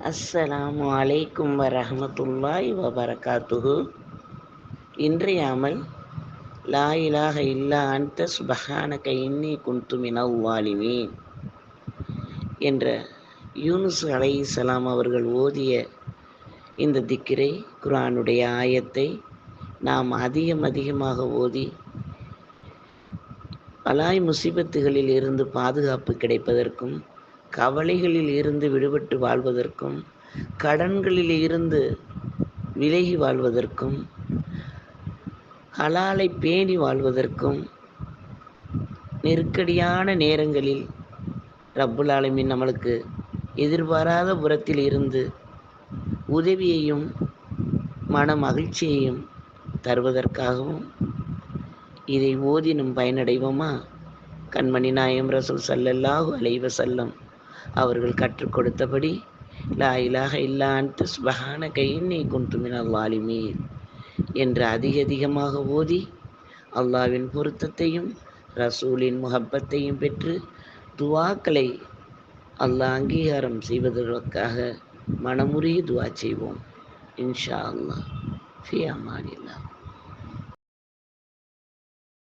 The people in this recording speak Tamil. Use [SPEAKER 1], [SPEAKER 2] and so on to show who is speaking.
[SPEAKER 1] அஸ்ஸலாமு அலைக்கும் வரஹ்மத்துல்லாஹி வபரகாத்துஹு. இன்றைய அமல் லா இலாஹ இல்லா அன்த சுப்ஹானக இன்னி குன்து மினல் ஸாலிமீன் என்ற யூனுஸ் அலைஹிஸ்ஸலாம் அவர்கள் ஓதிய இந்த திக்ரை, குர்ஆனுடைய ஆயத்தை நாம் அதிகமாக ஓதி பலாய் முசீபத்துகளில் இருந்து பாதுகாப்பு கிடைப்பதற்கும், கவலைகளில் இருந்து விடுபட்டு வாழ்வதற்கும், கடன்களில் இருந்து விலகி வாழ்வதற்கும், ஹலாலை பேணி வாழ்வதற்கும், நெருக்கடியான நேரங்களில் ரப்புல் ஆலமீன் நம்மளுக்கு எதிர்பாராத புறத்தில் இருந்து உதவியையும் மன மகிழ்ச்சியையும் தருவதற்காகவும் இதை ஓதி நம் பயனடைவோமா? கண்மணி நாயகம் ரசூல் ஸல்லல்லாஹு அலைஹி வஸல்லம் அவர்கள் கற்றுக் கொடுத்தபடி லா இலாஹ இல்லா அன்த சுப்ஹானக இன்னி குன்து மினல் ஸாலிமீன் என்று அதிகமாக ஓதி அல்லாஹ்வின் பொருத்தத்தையும் ரசூலின் முஹப்பத்தையும் பெற்று துஆக்களை அல்லாஹ் அங்கீகாரம் செய்வதற்காக மனமுருகி துஆ செய்வோம். இன்ஷா அல்லாஹ். ஃபி அமானில்லாஹ்.